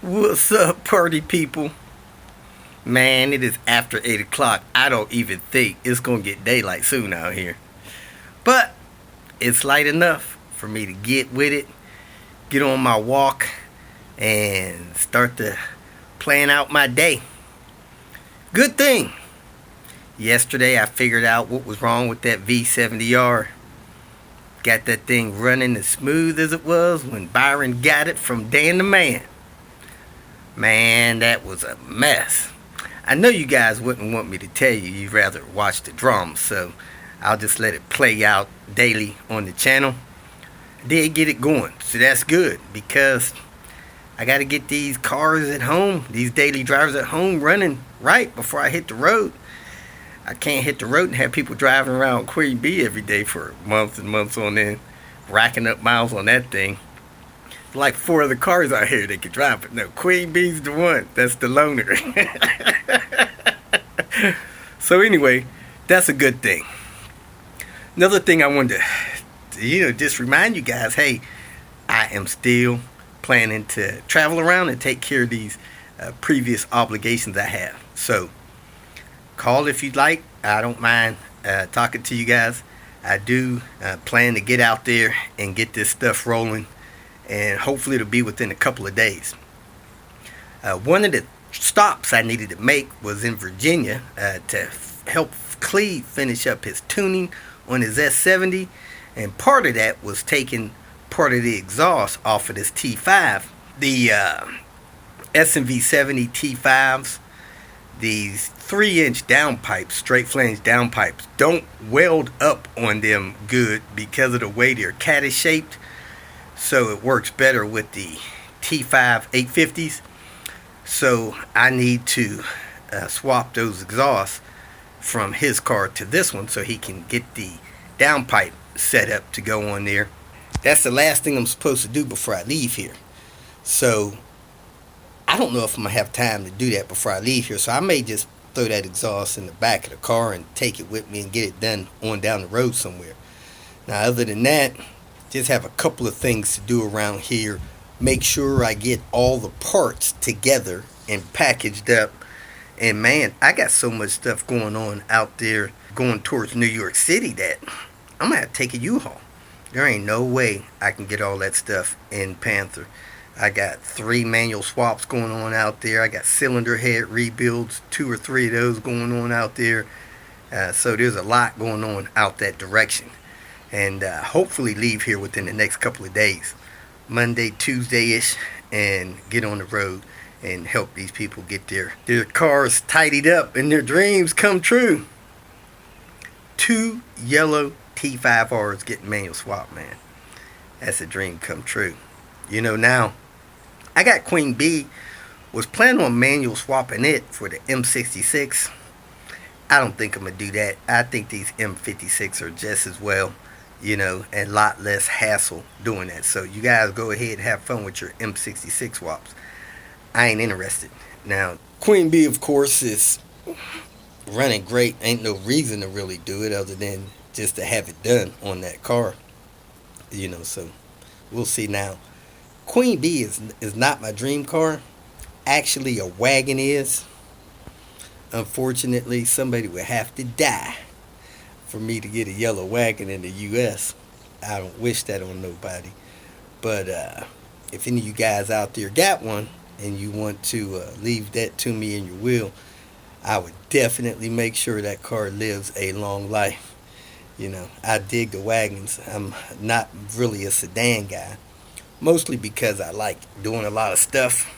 What's up, party people? Man, it is after 8 o'clock. I don't even think it's going to get daylight soon out here. But it's light enough for me to get with it, get on my walk, and start to plan out my day. Good thing. Yesterday I figured out what was wrong with that V70R. Got that thing running as smooth as it was when Byron got it from Dan the Man. Man, that was a mess. I know you guys wouldn't want me to tell you you'd rather watch the drama, so I'll just let it play out daily on the channel. I did get it going, so that's good, because I got to get these cars at home, these daily drivers at home running right before I hit the road. I can't hit the road and have people driving around Queen Bee every day for months and months on end, racking up miles on that thing. Like 4 other cars out here that can drive, but no, Queen Bee's the one. That's the loner. So anyway, that's a good thing. Another thing I wanted to, just remind you guys, hey, I am still planning to travel around and take care of these previous obligations I have. So call if you'd like. I don't mind talking to you guys. I do plan to get out there and get this stuff rolling, and hopefully it'll be within a couple of days. One of the stops I needed to make was in Virginia to help Cleve finish up his tuning on his S70, and part of that was taking part of the exhaust off of this T5. The S&V70 T5s, these 3-inch downpipes, straight flange downpipes, don't weld up on them good because of the way they're caddy shaped. So it works better with the T5 850s. So I need to swap those exhausts from his car to this one so he can get the downpipe set up to go on there. That's the last thing I'm supposed to do before I leave here. So I don't know if I'm going to have time to do that before I leave here. So I may just throw that exhaust in the back of the car and take it with me and get it done on down the road somewhere. Now, other than that, just have a couple of things to do around here. Make sure I get all the parts together and packaged up. And man, I got so much stuff going on out there going towards New York City that I'm going to have to take a U-Haul. There ain't no way I can get all that stuff in Panther. I got 3 manual swaps going on out there. I got cylinder head rebuilds, 2 or 3 of those going on out there. So there's a lot going on out that direction. And hopefully leave here within the next couple of days, Monday, Tuesday-ish, and get on the road and help these people get their cars tidied up and their dreams come true. 2 yellow T5Rs getting manual swap, man. That's a dream come true. Now, I got Queen Bee, was planning on manual swapping it for the M66. I don't think I'm going to do that. I think these M56 are just as well, and a lot less hassle doing that. So you guys go ahead and have fun with your M66 swaps. I ain't interested. Now, Queen Bee, of course, is running great. Ain't no reason to really do it other than just to have it done on that car. So we'll see now. Queen Bee is not my dream car. Actually, a wagon is. Unfortunately, somebody would have to die for me to get a yellow wagon in the U.S. I don't wish that on nobody. But if any of you guys out there got one and you want to leave that to me in your will, I would definitely make sure that car lives a long life. I dig the wagons. I'm not really a sedan guy, mostly because I like doing a lot of stuff,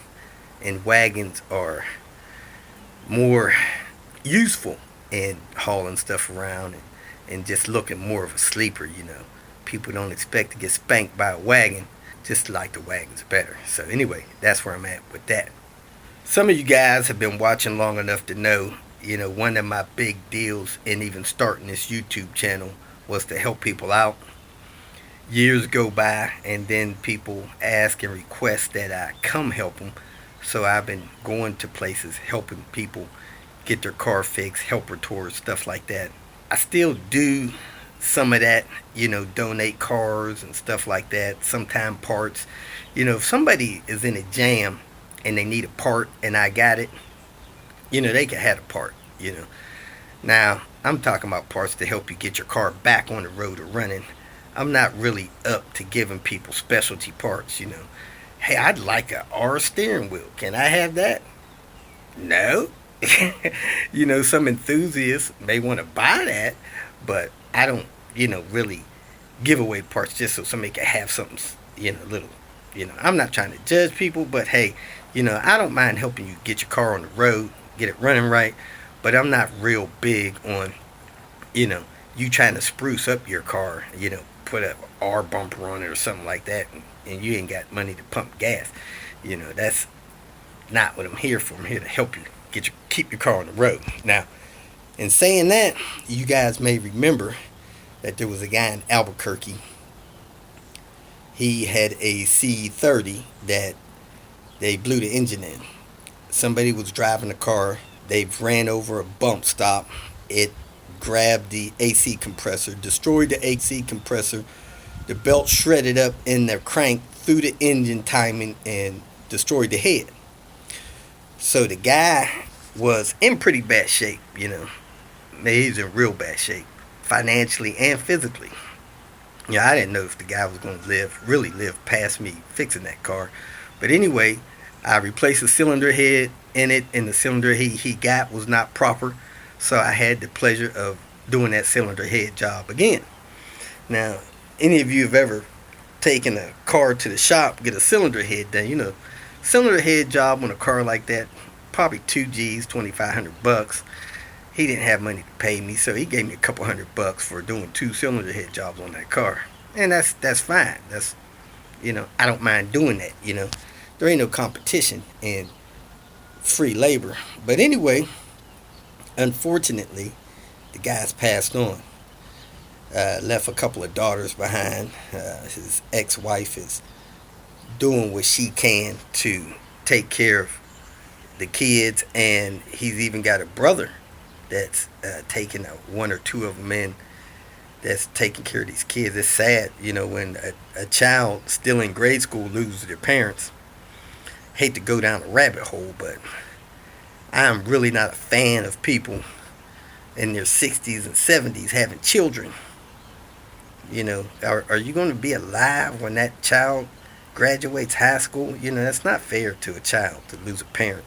and wagons are more useful in hauling stuff around and just looking more of a sleeper. People don't expect to get spanked by a wagon, just like the wagons better. So anyway, that's where I'm at with that. Some of you guys have been watching long enough to know, one of my big deals in even starting this YouTube channel was to help people out. Years go by, and then people ask and request that I come help them. So I've been going to places helping people get their car fixed, helper tours, stuff like that. I still do some of that, donate cars and stuff like that, sometime parts. If somebody is in a jam and they need a part and I got it, they can have a part. Now, I'm talking about parts to help you get your car back on the road or running. I'm not really up to giving people specialty parts. Hey, I'd like a R steering wheel. Can I have that? No. Some enthusiasts may want to buy that, but I don't, really give away parts just so somebody can have something, little. I'm not trying to judge people, but hey, I don't mind helping you get your car on the road, get it running right, but I'm not real big on, you trying to spruce up your car, put a R bumper on it or something like that, and you ain't got money to pump gas. That's not what I'm here for. I'm here to help you keep your car on the road. Now, in saying that, you guys may remember that there was a guy in Albuquerque. He had a C30 that they blew the engine in. Somebody was driving the car. They ran over a bump stop. It grabbed the AC compressor, destroyed the AC compressor. The belt shredded up in the crank through the engine timing and destroyed the head. So the guy was in pretty bad shape, He's in real bad shape, financially and physically. I didn't know if the guy was going to really live past me fixing that car. But anyway, I replaced the cylinder head in it, and the cylinder head he got was not proper. So I had the pleasure of doing that cylinder head job again. Now, any of you have ever taken a car to the shop, get a cylinder head done, cylinder head job on a car like that, probably 2 G's, $2,500. He didn't have money to pay me, so he gave me a couple $100 for doing 2 cylinder head jobs on that car. And that's fine. That's, I don't mind doing that, There ain't no competition in free labor. But anyway, unfortunately, the guy's passed on. Left a couple of daughters behind. His ex-wife is doing what she can to take care of the kids, and he's even got a brother that's taking one or two of them in, that's taking care of these kids. It's sad, when a child still in grade school loses their parents. Hate to go down a rabbit hole, but I'm really not a fan of people in their 60s and 70s having children. Are you going to be alive when that child graduates high school? That's not fair to a child to lose a parent,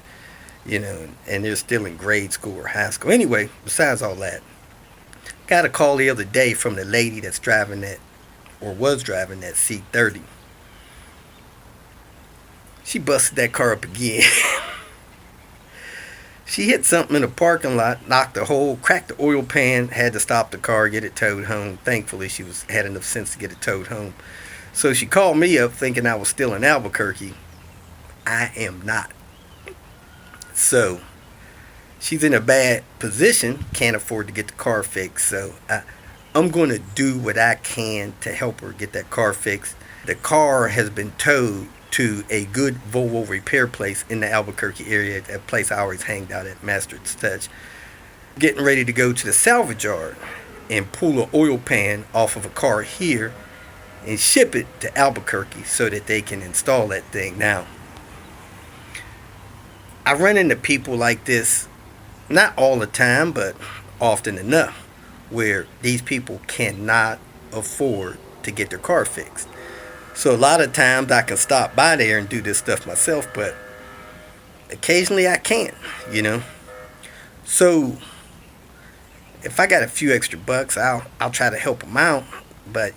and they're still in grade school or high school. Anyway, besides all that, got a call the other day from the lady that's driving that, or was driving that C30. She busted that car up again. She hit something in the parking lot, cracked the oil pan, had to stop the car, get it towed home. Thankfully, she had enough sense to get it towed home. So she called me up thinking I was still in Albuquerque. I am not. So she's in a bad position, can't afford to get the car fixed. So I'm going to do what I can to help her get that car fixed. The car has been towed to a good Volvo repair place in the Albuquerque area, that place I always hanged out at, Master's Touch. Getting ready to go to the salvage yard and pull an oil pan off of a car here and ship it to Albuquerque so that they can install that thing. Now, I run into people like this, not all the time, but often enough, where these people cannot afford to get their car fixed. So a lot of times I can stop by there and do this stuff myself, but occasionally I can't, So if I got a few extra bucks, I'll try to help them out. But,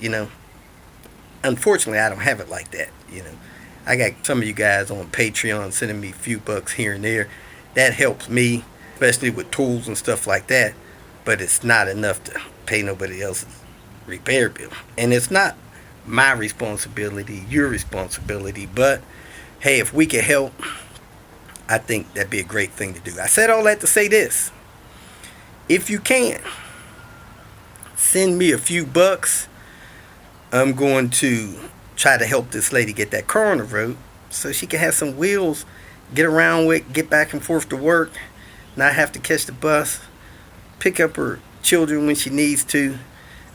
unfortunately I don't have it like that, I got some of you guys on Patreon sending me a few bucks here and there. That helps me, especially with tools and stuff like that. But it's not enough to pay nobody else's repair bill. And it's not my responsibility, your responsibility. But, hey, if we can help, I think that'd be a great thing to do. I said all that to say this. If you can, send me a few bucks. I'm going to try to help this lady get that car on the road so she can have some wheels, get around with, get back and forth to work, not have to catch the bus, pick up her children when she needs to,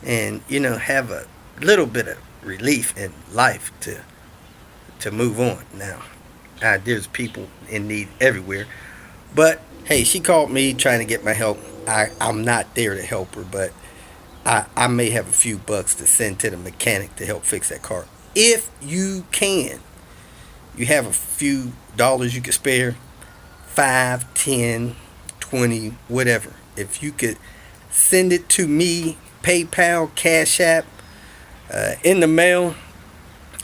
and, have a little bit of relief in life to move on. Now, There's people in need everywhere. But hey, she called me trying to get my help. I'm not there to help her, but I may have a few bucks to send to the mechanic to help fix that car. If you can, you have a few dollars you could spare, 5, 10, 20, whatever. If you could send it to me, PayPal, Cash App, in the mail,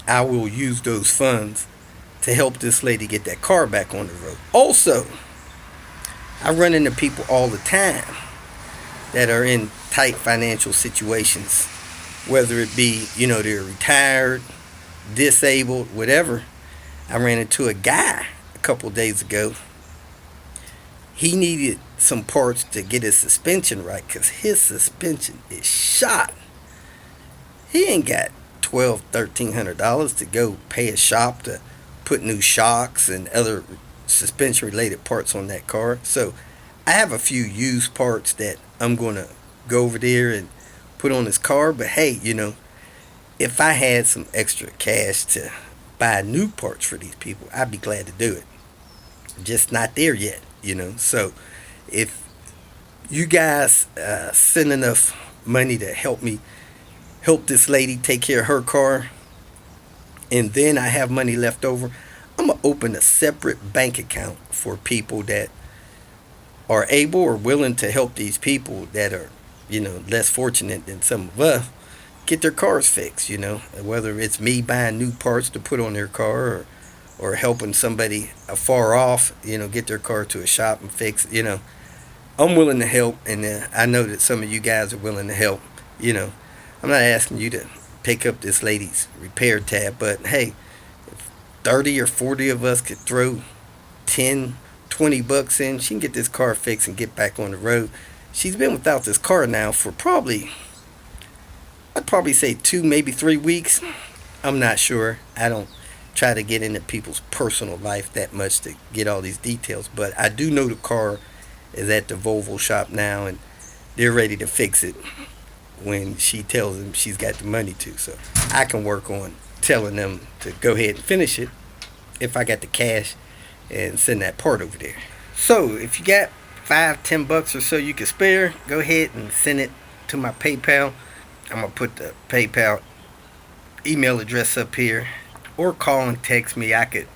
I will use those funds to help this lady get that car back on the road. Also, I run into people all the time that are in tight financial situations, whether it be, they're retired, disabled, whatever. I ran into a guy a couple days ago. He needed some parts to get his suspension right because his suspension is shot. He ain't got $1,200-$1,300 to go pay a shop to put new shocks and other suspension related parts on that car. So I have a few used parts that I'm going to go over there and put on his car. But hey, if I had some extra cash to buy new parts for these people, I'd be glad to do it. Just not there yet, So if you guys send enough money to help me help this lady take care of her car, and then I have money left over, I'm going to open a separate bank account for people that are able or willing to help these people that are, less fortunate than some of us get their cars fixed, whether it's me buying new parts to put on their car or helping somebody afar off, get their car to a shop and fix, I'm willing to help, and I know that some of you guys are willing to help, I'm not asking you to pick up this lady's repair tab, but hey, if 30 or 40 of us could throw 10, 20 bucks in, she can get this car fixed and get back on the road. She's been without this car now for I'd probably say 2, maybe 3 weeks. I'm not sure. I don't try to get into people's personal life that much to get all these details, but I do know the car is at the Volvo shop now, and they're ready to fix it when she tells them she's got the money to. So I can work on telling them to go ahead and finish it if I got the cash and send that part over there. So if you got 5, 10 bucks or so you can spare, go ahead and send it to my PayPal. I'm going to put the PayPal email address up here, or call and text me. I could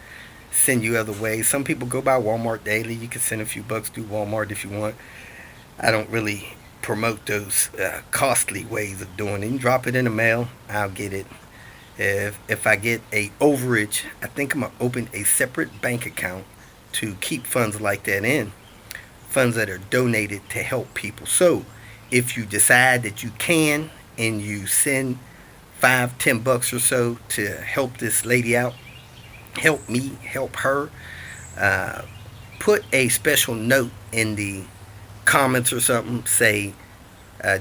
send you other ways. Some people go by Walmart daily. You can send a few bucks through Walmart if you want. I don't really promote those costly ways of doing it. You can drop it in the mail, I'll get it. If I get a overage, I think I'm going to open a separate bank account to keep funds like that in. Funds that are donated to help people. So if you decide that you can and you send 5, 10 bucks or so to help this lady out, help me, help her, put a special note in the comments or something, say,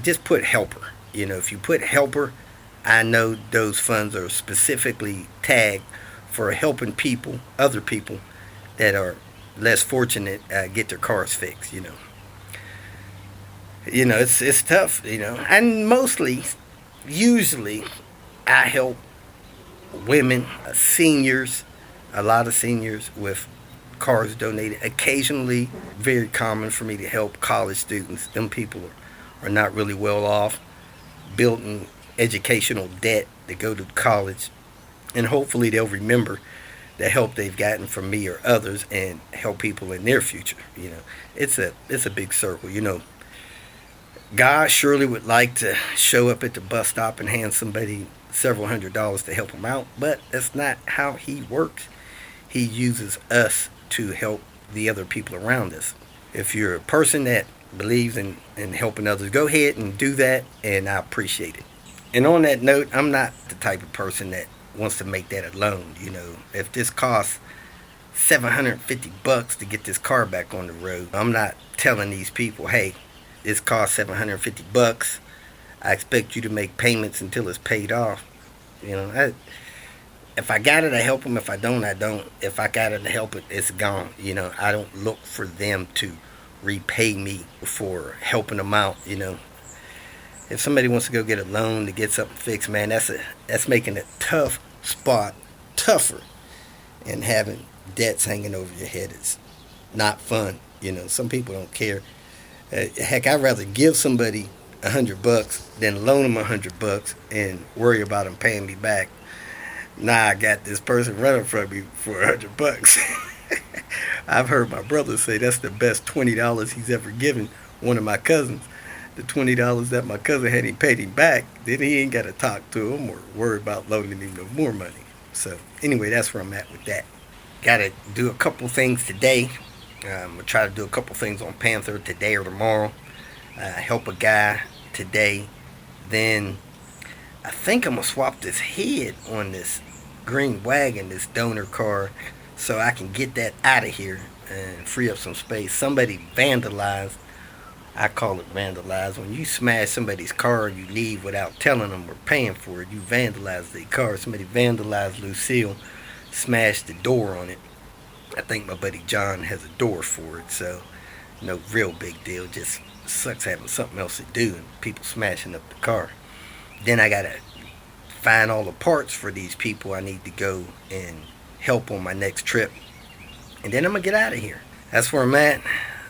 just put helper. If you put helper, I know those funds are specifically tagged for helping people, other people that are less fortunate, get their cars fixed. It's tough. And usually, I help women, seniors, a lot of seniors with cars donated. Occasionally, very common for me to help college students. Them people are not really well off, building educational debt to go to college, and hopefully they'll remember the help they've gotten from me or others and help people in their future. It's a big circle. God surely would like to show up at the bus stop and hand somebody several $100s to help them out, but that's not how he works. He uses us to help the other people around us. If you're a person that believes in helping others, go ahead and do that, and I appreciate it. And on that note, I'm not the type of person that wants to make that alone. If this costs $750 to get this car back on the road, I'm not telling these people, hey, this costs $750. I expect you to make payments until it's paid off. If I got it, I help them. If I don't, I don't. If I got it to help it, it's gone. I don't look for them to repay me for helping them out. If somebody wants to go get a loan to get something fixed, man, that's making a tough spot tougher, and having debts hanging over your head is not fun. You know, some people don't care. Heck, I'd rather give somebody $100 than loan them $100 and worry about them paying me back. Now I got this person running from me for $100. I've heard my brother say that's the best $20 he's ever given one of my cousins. The $20 that my cousin had, he paid him back. Then he ain't got to talk to him or worry about loaning him no more money. So anyway, that's where I'm at with that. Got to do a couple things today. I'm going to try to do a couple things on Panther today or tomorrow. Help a guy today. Then I think I'm going to swap this head on this green wagon, this donor car, so I can get that out of here and free up some space. Somebody vandalized. I call it vandalize. When you smash somebody's car and you leave without telling them or paying for it, you vandalize their car. Somebody vandalized Lucille, smashed the door on it. I think my buddy John has a door for it, so no real big deal. Just sucks having something else to do and people smashing up the car. Then I gotta find all the parts for these people I need to go and help on my next trip. And then I'm gonna get out of here. That's where I'm at.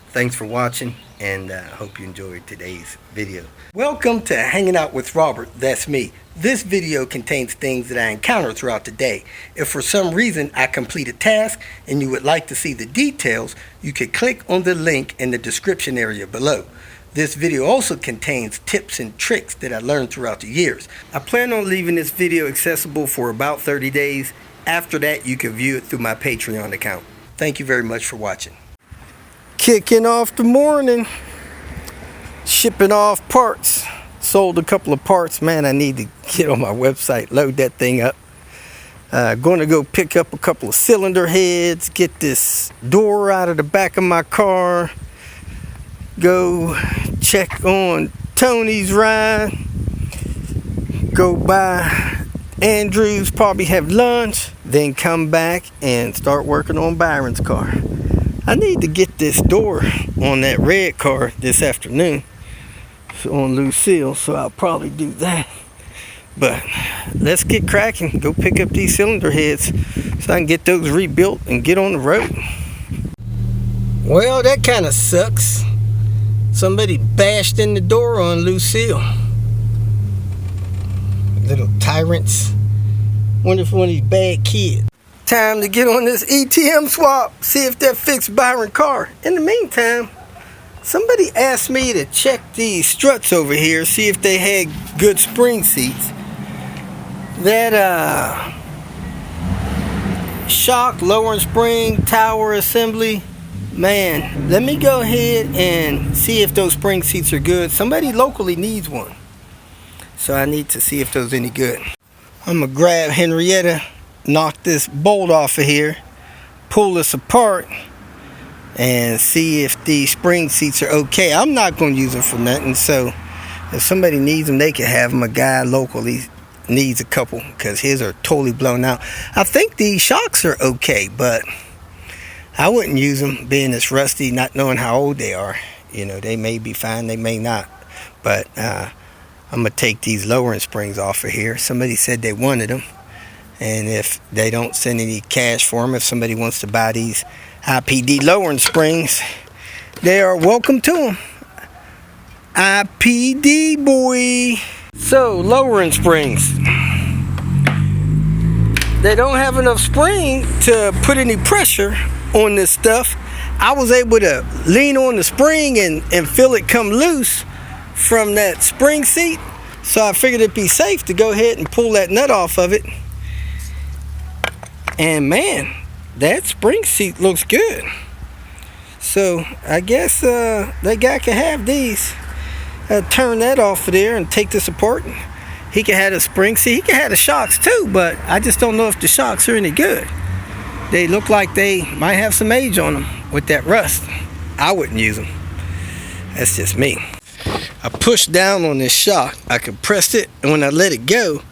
Thanks for watching, and I hope you enjoyed today's video. Welcome to Hanging Out with Robert. That's me. This video contains things that I encounter throughout the day. If for some reason I complete a task and you would like to see the details, you can click on the link in the description area below. This video also contains tips and tricks that I learned throughout the years. I plan on leaving this video accessible for about 30 days. After that, you can view it through my Patreon account. Thank you very much for watching. Kicking off the morning, shipping off parts. Sold a couple of parts. Man, I need to get on my website, load that thing up. Going to go pick up a couple of cylinder heads, get this door out of the back of my car, go check on Tony's ride, go by Andrew's, probably have lunch, then come back and start working on Byron's car. I need to get this door on that red car this afternoon, so on Lucille, so I'll probably do that. But let's get cracking, go pick up these cylinder heads so I can get those rebuilt and get on the road. Well, that kind of sucks. Somebody bashed in the door on Lucille. Little tyrants. Wonder if one of these bad kids. Time to get on this ETM swap, see if that fixed Byron's car. In the meantime, somebody asked me to check these struts over here, see if they had good spring seats. That shock, lowering spring, tower assembly, man, let me go ahead and see if those spring seats are good. Somebody locally needs one, so I need to see if those are any good. I'm gonna grab Henrietta, knock this bolt off of here, pull this apart, and see if the spring seats are okay. I'm not going to use them for nothing, so if somebody needs them, they can have them. A guy locally needs a couple because his are totally blown out. I think the shocks are okay, but I wouldn't use them being this rusty, not knowing how old they are. You know, they may be fine, they may not. But I'm going to take these lowering springs off of here. Somebody said they wanted them. And if they don't send any cash for them, if somebody wants to buy these IPD lowering springs, they are welcome to them. IPD, boy. So, lowering springs. They don't have enough spring to put any pressure on this stuff. I was able to lean on the spring and feel it come loose from that spring seat. So I figured it'd be safe to go ahead and pull that nut off of it. And man, that spring seat looks good. So I guess that guy can have these. Turn that off of there and take this apart. He can have a spring seat. He can have the shocks too, but I just don't know if the shocks are any good. They look like they might have some age on them with that rust. I wouldn't use them. That's just me. I pushed down on this shock. I compressed it, and when I let it go,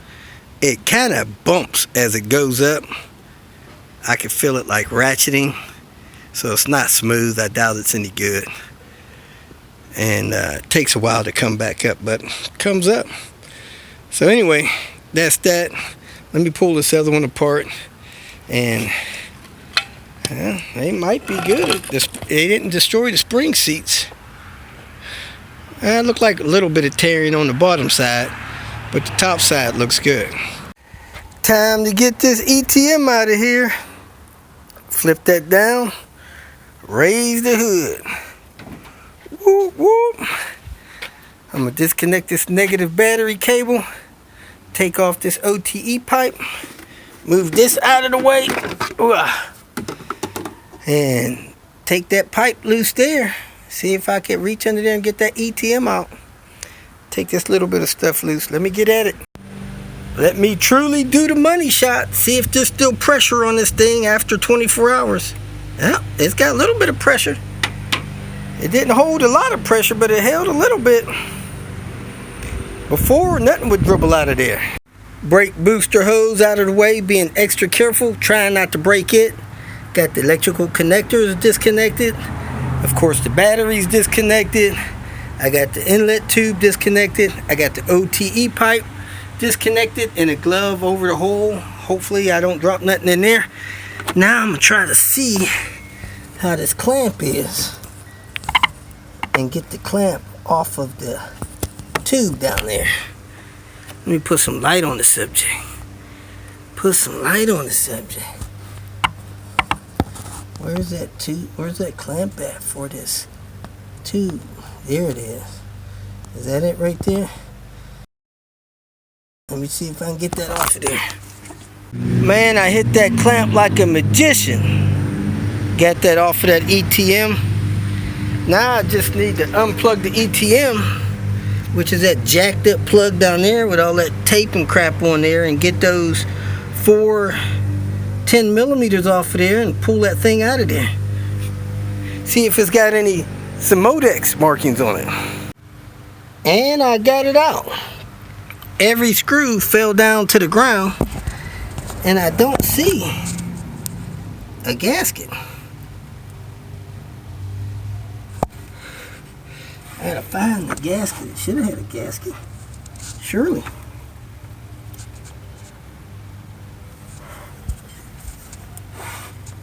it kind of bumps as it goes up. I can feel it like ratcheting, so it's not smooth. I doubt it's any good, and it takes a while to come back up, but it comes up. So anyway, that's that. Let me pull this other one apart, and Yeah, they might be good. They didn't destroy the spring seats. It looked like a little bit of tearing on the bottom side, but the top side looks good. Time to get this ETM out of here. Flip that down. Raise the hood. Whoop, whoop. I'm going to disconnect this negative battery cable. Take off this OTE pipe. Move this out of the way. And take that pipe loose there. See if I can reach under there and get that ETM out. Take this little bit of stuff loose. Let me get at it. Let me truly do the money shot. See if there's still pressure on this thing after 24 hours. Yeah, it's got a little bit of pressure. It didn't hold a lot of pressure, but it held a little bit. Before, nothing would dribble out of there. Brake booster hose out of the way, being extra careful, trying not to break it. Got the electrical connectors disconnected. Of course, the battery's disconnected. I got the inlet tube disconnected. I got the OTE pipe disconnected and a glove over the hole. Hopefully I don't drop nothing in there. Now I'm gonna try to see how this clamp is and get the clamp off of the tube down there. Let me put some light on the subject. Put some light on the subject. Where's that tube? Where's that clamp at for this tube? There it is. Is that it right there? Let me see if I can get that off of there. Man, I hit that clamp like a magician. Got that off of that ETM. Now I just need to unplug the ETM, which is that jacked up plug down there with all that tape and crap on there, and get those 4 10 millimeters off of there and pull that thing out of there. See if it's got some Modex markings on it. And I got it out. Every screw fell down to the ground, and I don't see a gasket. I gotta find the gasket. It should have had a gasket. Surely.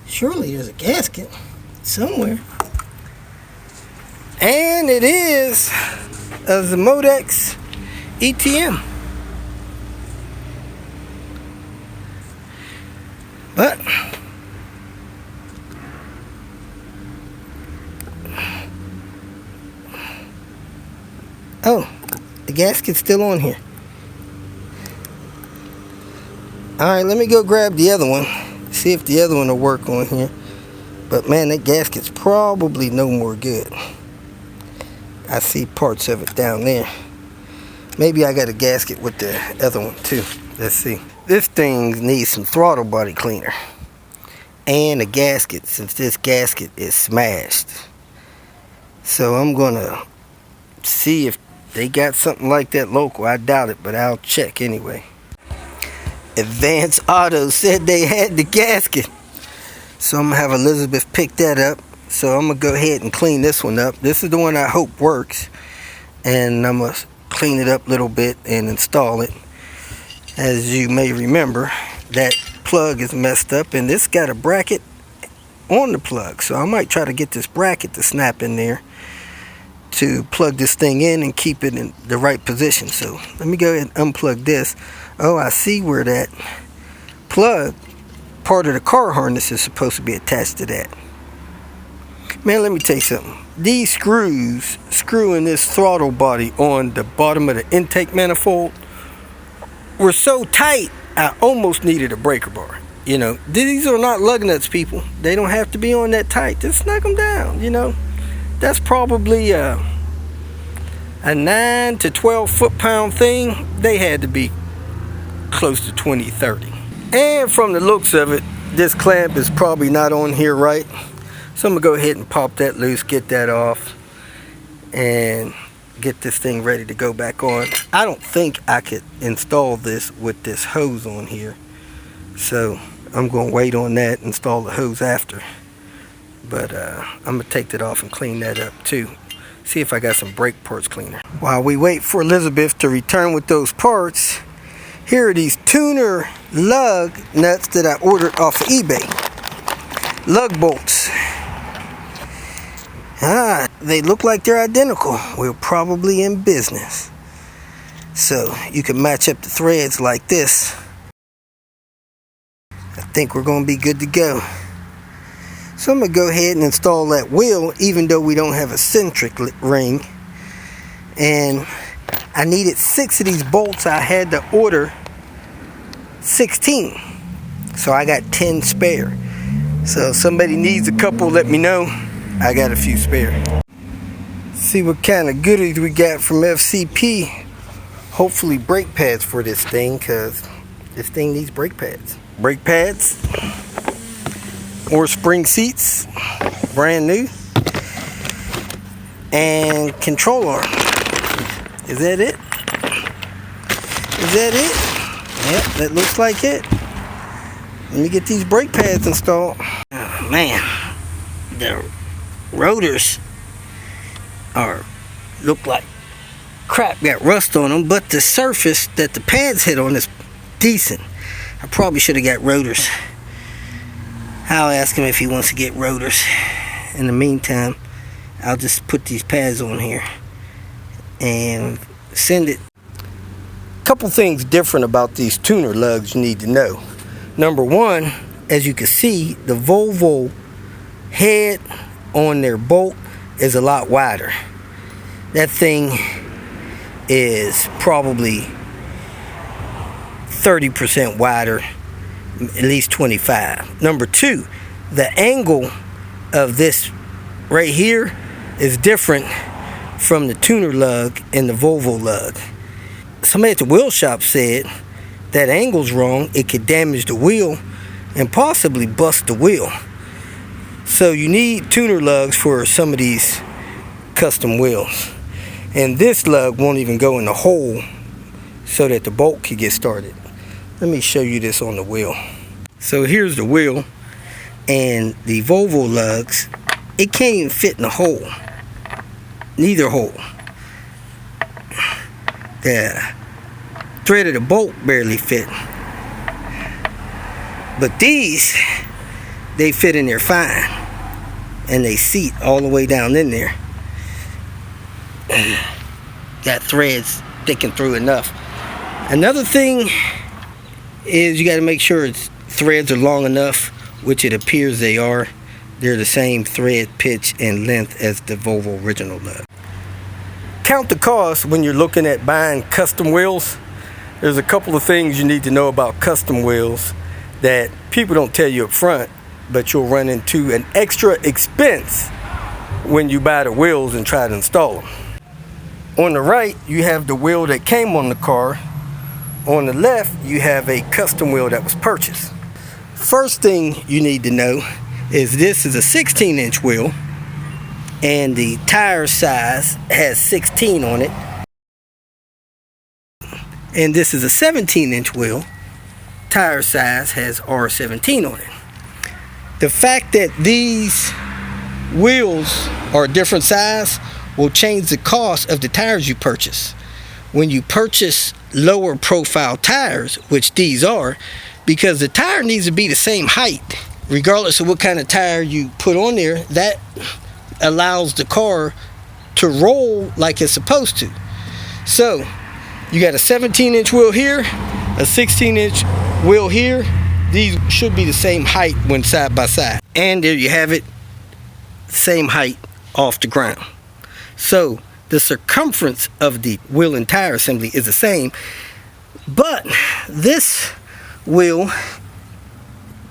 Surely there's a gasket somewhere. And it is a Modex ETM. But oh, the gasket's still on here. Alright, let me go grab the other one. See if the other one will work on here. But man, that gasket's probably no more good. I see parts of it down there. Maybe I got a gasket with the other one too. Let's see. This thing needs some throttle body cleaner. And a gasket, since this gasket is smashed. So I'm gonna see if they got something like that local. I doubt it, but I'll check anyway. Advance Auto said they had the gasket. So I'm gonna have Elizabeth pick that up. So I'm gonna go ahead and clean this one up. This is the one I hope works. And I'm gonna clean it up a little bit and install it. As you may remember, that plug is messed up, and this got a bracket on the plug. So I might try to get this bracket to snap in there to plug this thing in and keep it in the right position. So let me go ahead and unplug this. Oh, I see where that plug, part of the car harness, is supposed to be attached to that. Man, let me tell you something. These screws screwing this throttle body on the bottom of the intake manifold were so tight, I almost needed a breaker bar. You know, these are not lug nuts, people. They don't have to be on that tight. Just snug them down, you know. That's probably a 9 to 12 foot-pound thing. They had to be close to 20, 30. And from the looks of it, this clamp is probably not on here right. So I'm gonna go ahead and pop that loose, get that off, and get this thing ready to go back on. I don't think I could install this with this hose on here. So I'm gonna wait on that, install the hose after. But I'm gonna take that off and clean that up too. See if I got some brake parts cleaner. While we wait for Elizabeth to return with those parts, here are these tuner lug nuts that I ordered off of eBay. lug bolts. They look like they're identical. We're probably in business. So you can match up the threads like this. I think we're going to be good to go. So I'm going to go ahead and install that wheel, even though we don't have a centric ring. And I needed 6 of these bolts. I had to order 16. So I got 10 spare. So if somebody needs a couple, let me know. I got a few spare. See what kind of goodies we got from FCP. Hopefully brake pads for this thing, because this thing needs brake pads. Brake pads or spring seats, brand new. And control arm. Is that it? Is that it? Yep, that looks like it. Let me get these brake pads installed. Oh, man, the rotors look like crap, got rust on them, but the surface that the pads hit on is decent. I probably should have got rotors. I'll ask him if he wants to get rotors. In the meantime, I'll just put these pads on here and send it. Couple things different about these tuner lugs you need to know. Number one, as you can see, the Volvo head on their bolt is a lot wider. That thing is probably 30% wider, at least 25. Number two, the angle of this right here is different from the tuner lug and the Volvo lug. Somebody at the wheel shop said that angle's wrong. It could damage the wheel and possibly bust the wheel. So you need tuner lugs for some of these custom wheels. And this lug won't even go in the hole so that the bolt can get started. Let me show you this on the wheel. So here's the wheel, and the Volvo lugs, it can't even fit in the hole. Neither hole. The thread of the bolt barely fit. But these, they fit in there fine. And they seat all the way down in there. Got threads sticking through enough. Another thing is you got to make sure its threads are long enough, which it appears they are. They're the same thread pitch and length as the Volvo original lug. Count the cost when you're looking at buying custom wheels. There's a couple of things you need to know about custom wheels that people don't tell you up front, but you'll run into an extra expense when you buy the wheels and try to install them. On the right, you have the wheel that came on the car. On the left, you have a custom wheel that was purchased. First thing you need to know is this is a 16-inch wheel, and the tire size has 16 on it. And this is a 17-inch wheel. Tire size has R17 on it. The fact that these wheels are a different size will change the cost of the tires you purchase. When you purchase lower profile tires, which these are, because the tire needs to be the same height regardless of what kind of tire you put on there, that allows the car to roll like it's supposed to. So you got a 17-inch wheel here, a 16-inch wheel here. These should be the same height when side by side. And there you have it, same height off the ground. So the circumference of the wheel and tire assembly is the same, but this wheel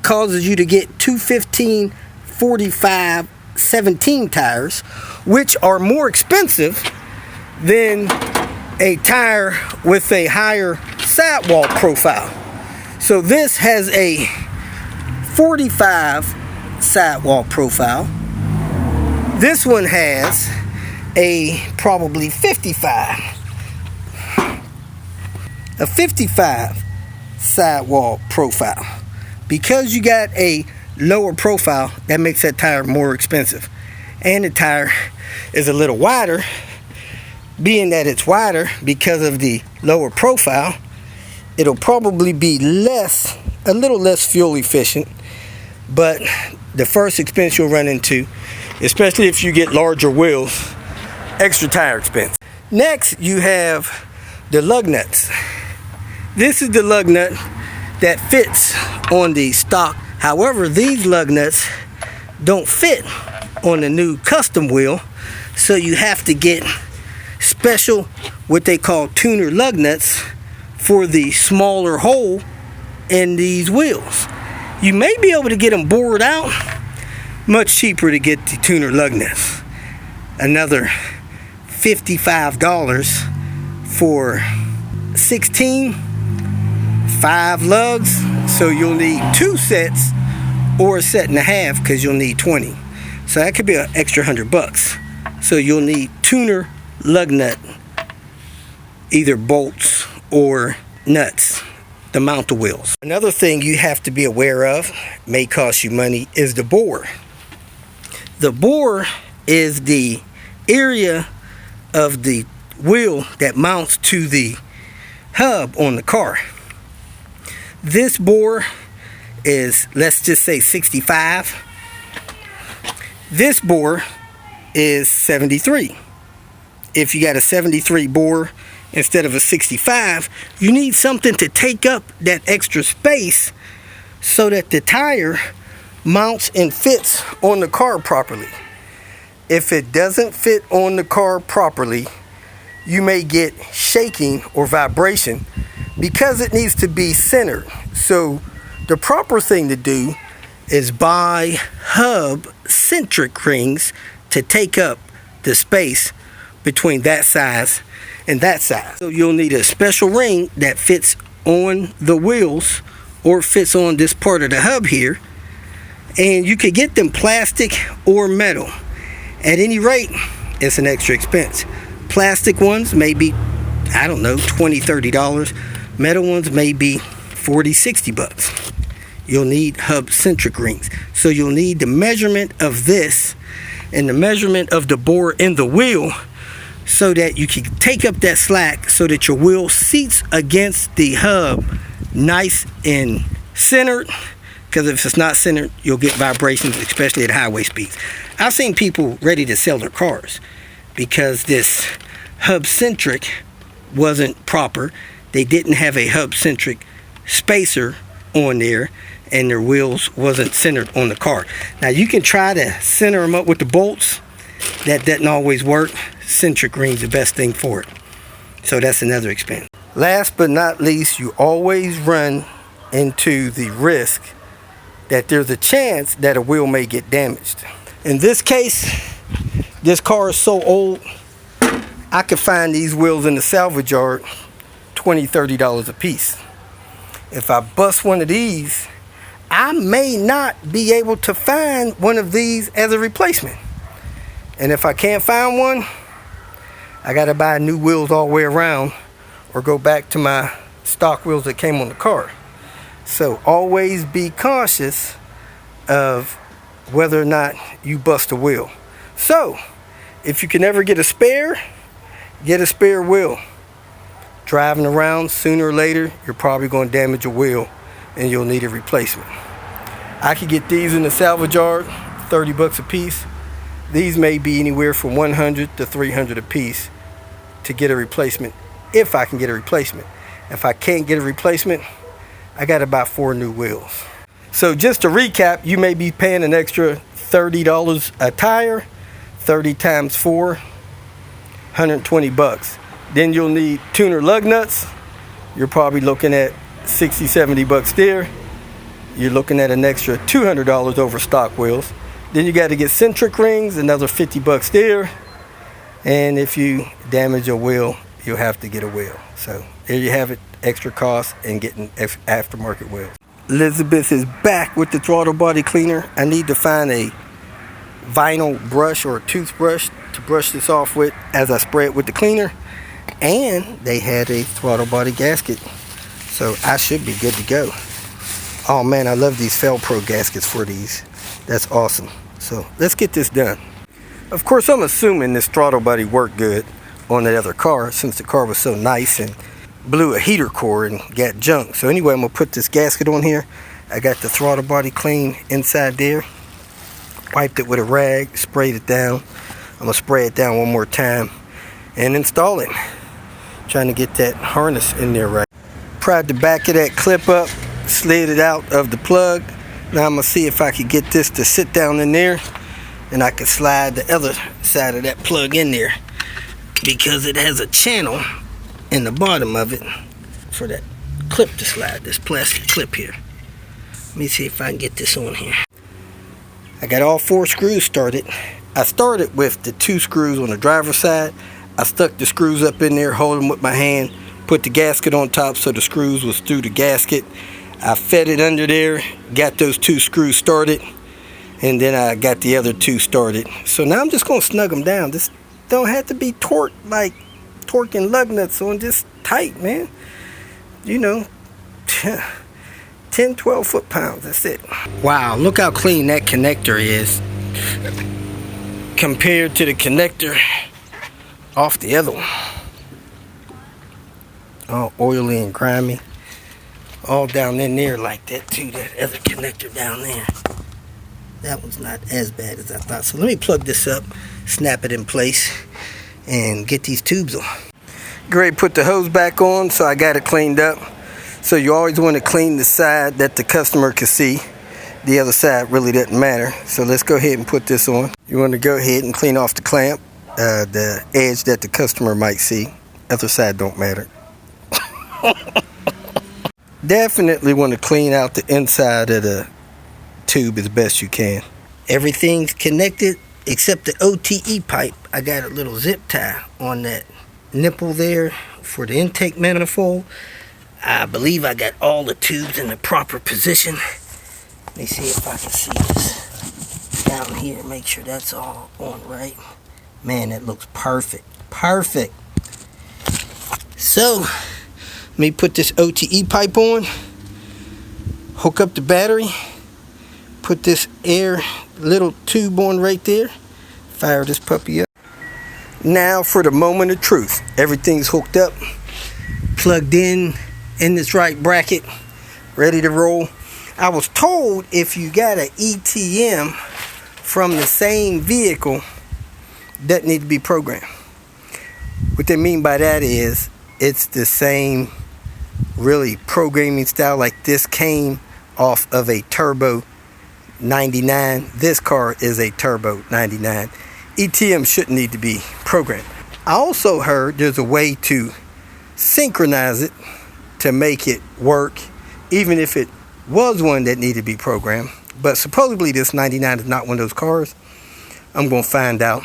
causes you to get two 15, 45, 17 tires, which are more expensive than a tire with a higher sidewall profile. So this has a 45 sidewall profile. This one has a probably 55. A 55 sidewall profile. Because you got a lower profile, that makes that tire more expensive. And the tire is a little wider. Being that it's wider because of the lower profile, it'll probably be a little less fuel efficient, but the first expense you'll run into, especially if you get larger wheels, extra tire expense. Next, you have the lug nuts. This is the lug nut that fits on the stock. However, these lug nuts don't fit on the new custom wheel, so you have to get special, what they call tuner lug nuts, for the smaller hole in these wheels. You may be able to get them bored out. Much cheaper to get the tuner lug nuts. Another $55 for 16, 5 lugs. So you'll need 2 sets or a set and a half, because you'll need 20. So that could be an extra $100. So you'll need tuner lug nut, either bolts or nuts to mount the wheels. Another thing you have to be aware of, may cost you money, is the bore. The bore is the area of the wheel that mounts to the hub on the car. This bore is, let's just say, 65. This bore is 73. If you got a 73 bore instead of a 65, you need something to take up that extra space so that the tire mounts and fits on the car properly. If it doesn't fit on the car properly, you may get shaking or vibration because it needs to be centered. So the proper thing to do is buy hub centric rings to take up the space between that size and that size. So you'll need a special ring that fits on the wheels or fits on this part of the hub here, and you could get them plastic or metal. At any rate, it's an extra expense. Plastic ones may be, I don't know, $20, $30. Metal ones may be $40, $60. You'll need hub centric rings. So you'll need the measurement of this and the measurement of the bore in the wheel, so that you can take up that slack so that your wheel seats against the hub nice and centered. Because if it's not centered, you'll get vibrations, especially at highway speeds. I've seen people ready to sell their cars because this hub centric wasn't proper. They didn't have a hub centric spacer on there, and their wheels wasn't centered on the car. Now you can try to center them up with the bolts. That doesn't always work. Centric ring's the best thing for it. So that's another expense. Last but not least, you always run into the risk that there's a chance that a wheel may get damaged. In this case, this car is so old, I could find these wheels in the salvage yard $20, $30 a piece. If I bust one of these, I may not be able to find one of these as a replacement. And if I can't find one, I gotta buy new wheels all the way around or go back to my stock wheels that came on the car. So always be cautious of whether or not you bust a wheel. So if you can ever get a spare wheel. Driving around, sooner or later, you're probably going to damage a wheel and you'll need a replacement. I could get these in the salvage yard, $30 a piece. These may be anywhere from $100 to $300 a piece to get a replacement, if I can get a replacement. If I can't get a replacement, I got to buy 4 new wheels. So just to recap, you may be paying an extra $30 a tire, 30 times 4, $120. Then you'll need tuner lug nuts. You're probably looking at $60, $70 there. You're looking at an extra $200 over stock wheels. Then you got to get centric rings, another $50 there. And if you damage a wheel, you'll have to get a wheel. So there you have it, extra cost and getting aftermarket wheels. Elizabeth is back with the throttle body cleaner. I need to find a vinyl brush or a toothbrush to brush this off with as I spray it with the cleaner. And they had a throttle body gasket, so I should be good to go. Oh man, I love these Felpro gaskets for these. That's awesome. So let's get this done. Of course, I'm assuming this throttle body worked good on that other car, since the car was so nice and blew a heater core and got junk. So anyway, I'm gonna put this gasket on here. I got the throttle body clean inside there. wiped it with a rag, sprayed it down. I'm gonna spray it down one more time and install it. Trying to get that harness in there right. Pried the back of that clip up, slid it out of the plug. Now I'm gonna see if I can get this to sit down in there, and I can slide the other side of that plug in there, because it has a channel in the bottom of it for that clip to slide, this plastic clip here. Let me see if I can get this on here. I got all 4 screws started. I started with the 2 screws on the driver's side. I stuck the screws up in there, hold them with my hand, put the gasket on top so the screws was through the gasket. I fed it under there, got those 2 screws started, and then I got the other 2 started. So now I'm just gonna snug them down. This don't have to be torqued like torquing lug nuts on, just tight, man. You know, 10, 12 foot-pounds, that's it. Wow, look how clean that connector is compared to the connector off the other one. All oily and grimy. All down in there like that too, that other connector down there. That one's not as bad as I thought. So let me plug this up, snap it in place, and get these tubes on. Great, put the hose back on, so I got it cleaned up. So you always want to clean the side that the customer can see. The other side really doesn't matter. So let's go ahead and put this on. You want to go ahead and clean off the clamp, the edge that the customer might see. Other side don't matter. Definitely want to clean out the inside of the tube as best you can. Everything's connected except the OTE pipe. I got a little zip tie on that nipple there for the intake manifold. I believe I got all the tubes in the proper position. Let me see if I can see this down here. Make sure that's all on right. Man, that looks perfect. Perfect. So, let me put this OTE pipe on. Hook up the battery. Put this air little tube on right there. Fire this puppy up. Now for the moment of truth. Everything's hooked up, plugged in this right bracket, ready to roll. I was told if you got an ETM from the same vehicle, doesn't need to be programmed. What they mean by that is it's the same really programming style. Like this came off of a turbo 99. This car is a turbo 99. ETM shouldn't need to be programmed. I also heard there's a way to synchronize it to make it work, even if it was one that needed to be programmed. But supposedly this 99 is not one of those cars. I'm gonna find out.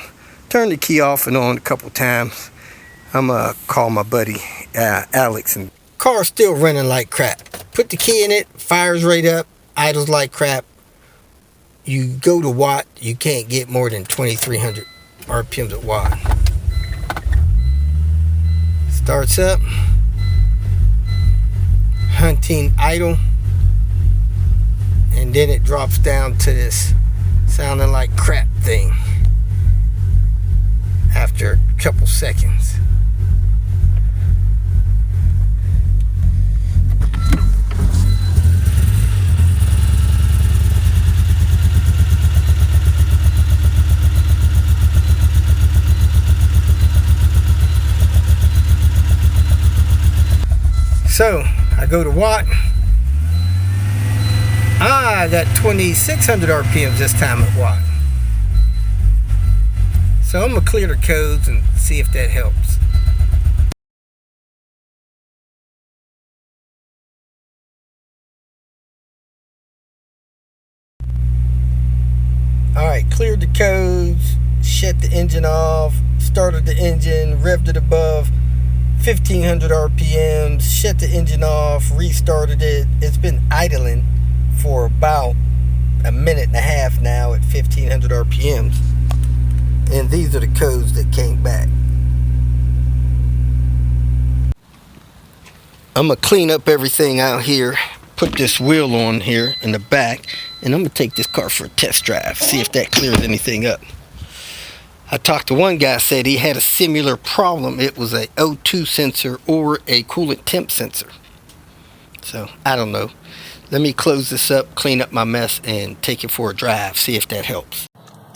Turn the key off and on a couple times. I'm gonna call my buddy Alex. And car's still running like crap. Put the key in it, fires right up, idles like crap. You go to watt, you can't get more than 2300 RPMs at watt. Starts up, hunting idle, and then it drops down to this sounding like crap thing after a couple seconds. So I go to watt. I got 2600 RPMs this time at watt. So I'm gonna clear the codes and see if that helps. Alright, cleared the codes, shut the engine off, started the engine, revved it above 1500 RPMs, shut the engine off, restarted it. It's been idling for about a minute and a half now at 1500 RPMs. And these are the codes that came back. I'm going to clean up everything out here, put this wheel on here in the back, and I'm going to take this car for a test drive, see if that clears anything up. I talked to one guy, said he had a similar problem. It was a O2 sensor or a coolant temp sensor. So, I don't know. Let me close this up, clean up my mess, and take it for a drive, see if that helps.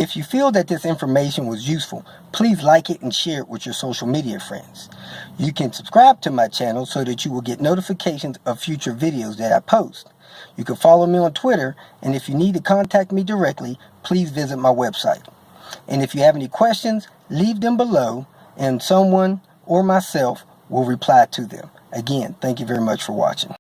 If you feel that this information was useful, please like it and share it with your social media friends. You can subscribe to my channel so that you will get notifications of future videos that I post. You can follow me on Twitter, and if you need to contact me directly, please visit my website. And if you have any questions, leave them below, and someone or myself will reply to them. Again, thank you very much for watching.